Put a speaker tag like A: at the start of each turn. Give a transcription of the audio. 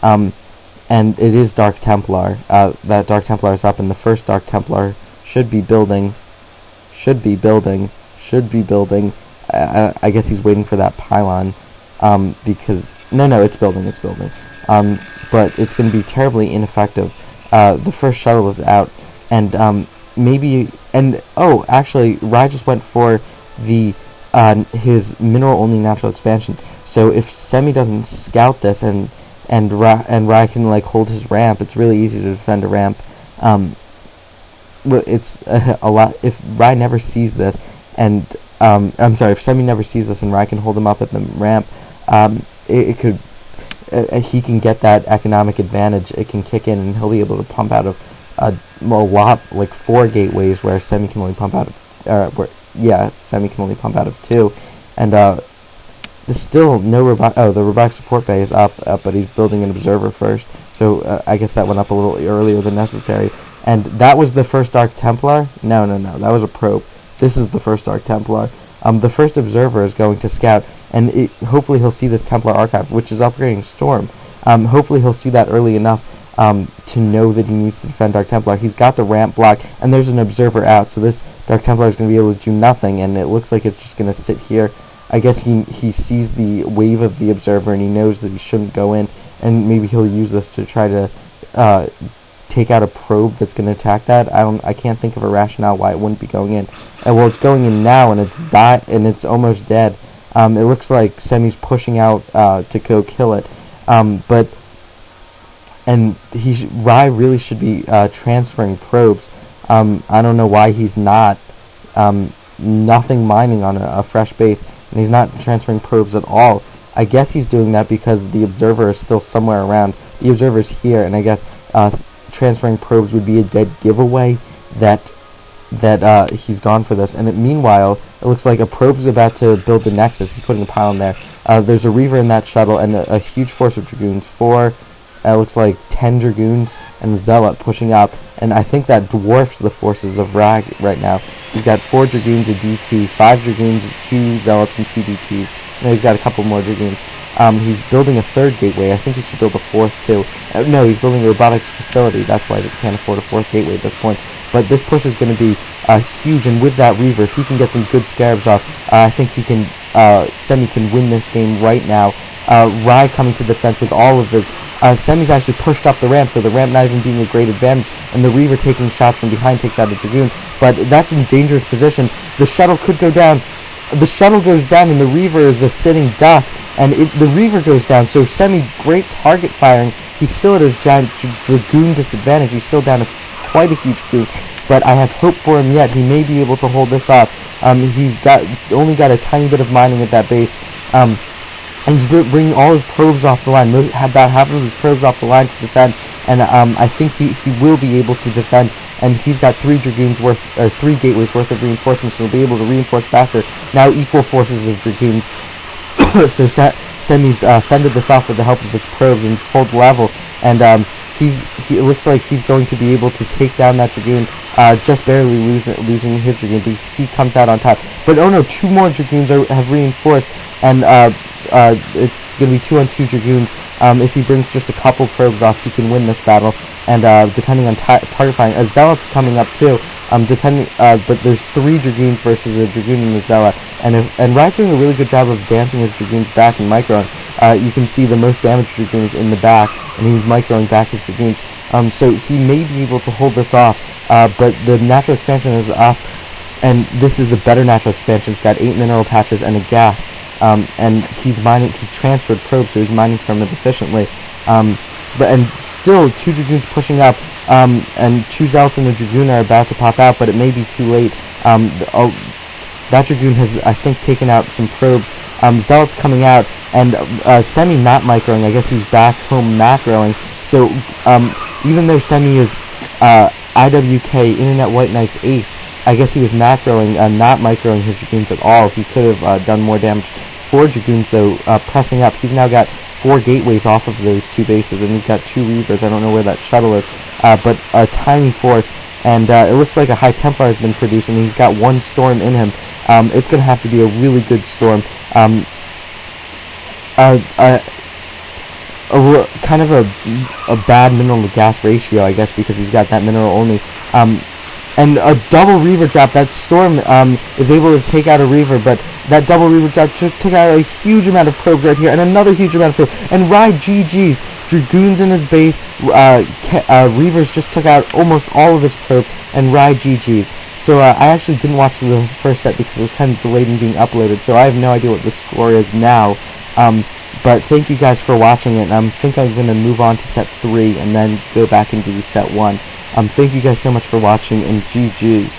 A: and it is Dark Templar. That Dark Templar is up, and the first Dark Templar should be building. I guess he's waiting for that pylon, because no, it's building. But it's going to be terribly ineffective. The first shuttle is out, and actually, Rai just went for the his mineral-only natural expansion. So if Semih doesn't scout this and Rai can like hold his ramp, it's really easy to defend a ramp. It's a lot. If Rai never sees this, and if Semih never sees this and Rai can hold him up at the ramp, he can get that economic advantage. It can kick in, and he'll be able to pump out of a lot, like 4 gateways, where Semih can only pump out of Semih can only pump out of 2, and there's still no robotic. Oh, the robotic support bay is up, but he's building an observer first, so I guess that went up a little earlier than necessary. And that was the first Dark Templar? No, that was a probe. This is the first Dark Templar. The first observer is going to scout, and hopefully he'll see this Templar archive, which is upgrading Storm. Hopefully he'll see that early enough to know that he needs to defend Dark Templar. He's got the ramp block, and there's an observer out, so this Dark Templar is going to be able to do nothing, and it looks like it's just going to sit here. I guess he sees the wave of the observer, and he knows that he shouldn't go in, and maybe he'll use this to try to take out a probe that's going to attack that. I can't think of a rationale why it wouldn't be going in. Well, it's going in now, and it's almost dead. It looks like Semih's pushing out to go kill it, Rai really should be transferring probes. I don't know why he's not. Nothing mining on a fresh base, and he's not transferring probes at all. I guess he's doing that because the observer is still somewhere around. The observer's here, and I guess transferring probes would be a dead giveaway that he's gone for this. And meanwhile, it looks like a probe is about to build the Nexus. He's putting a pylon there. There's a Reaver in that shuttle, and a huge force of Dragoons. It looks like 10 Dragoons and a Zealot pushing up, and I think that dwarfs the forces of Rai right now. He's got 4 Dragoons, a DT, 5 Dragoons, 2 Zealots, and 2 DTs. And he's got a couple more Dragoons. He's building a 3rd gateway. I think he should build a 4th too. No, he's building a robotics facility. That's why he can't afford a 4th gateway at this point. But this push is going to be huge, and with that Reaver, if he can get some good scarabs off, I think Semih can win this game right now. Rai coming to defense with all of his. Semih's actually pushed up the ramp, so the ramp not even being a great advantage, and the Reaver taking shots from behind takes out the Dragoon. But that's in dangerous position. The shuttle could go down. The shuttle goes down, and the Reaver is a sitting duck, and the Reaver goes down. So Semih, great target firing. He's still at his giant Dragoon disadvantage. He's still down to quite a huge Dragoon, but I have hope for him yet. He may be able to hold this off. He's only got a tiny bit of mining at that base. And he's bringing all his probes off the line, about half of his probes off the line to defend, and I think he will be able to defend, and he's got 3 Dragoons worth, or 3 gateways worth of reinforcements, so he'll be able to reinforce faster. Now equal forces of Dragoons. So Semih's fended this off with the help of his probes and pulled level, and it looks like he's going to be able to take down that Dragoon, just barely losing his Dragoon, but he comes out on top. But oh no, 2 more Dragoons have reinforced, and it's going to be 2-on-2 Dragoons. If he brings just a couple probes off, he can win this battle. And depending on target firing, a Zealot's coming up too. But there's 3 Dragoons versus a Dragoon and a Zealot. And Rai's doing a really good job of dancing his Dragoons back and microing. You can see the most damaged Dragoons in the back, and he's microing back his Dragoons. So he may be able to hold this off. But the natural expansion is off, and this is a better natural expansion. It's got 8 mineral patches and a gas. And he's transferred probes, so he's mining from it efficiently. And still, 2 Dragoons pushing up, and 2 Zealots and a Dragoon are about to pop out, but it may be too late. That Dragoon has, I think, taken out some probes. Zealot's coming out, and Semih not microing. I guess he's back home macroing. So even though Semih is IWK, Internet White Knight's ace, I guess he was macroing, not microing his Dragoons at all. He could have done more damage. 4 Dragoons, though, pressing up. He's now got 4 gateways off of those 2 bases, and he's got 2 Reavers. I don't know where that shuttle is, but a tiny force. And it looks like a High Templar has been produced, and he's got 1 Storm in him. It's going to have to be a really good Storm. kind of a bad mineral to gas ratio, I guess, because he's got that mineral only. And a double Reaver drop. That Storm is able to take out a Reaver, but that double Reaver drop took out a huge amount of probes right here, and another huge amount of probes. And Rye GG's. Dragoons in his base. Reavers just took out almost all of his probes, and Rye GG's. So I actually didn't watch the first set because it was kind of delayed in being uploaded, so I have no idea what the score is now. But thank you guys for watching it. I think I'm going to move on to set 3 and then go back and do set 1. Thank you guys so much for watching, and GG.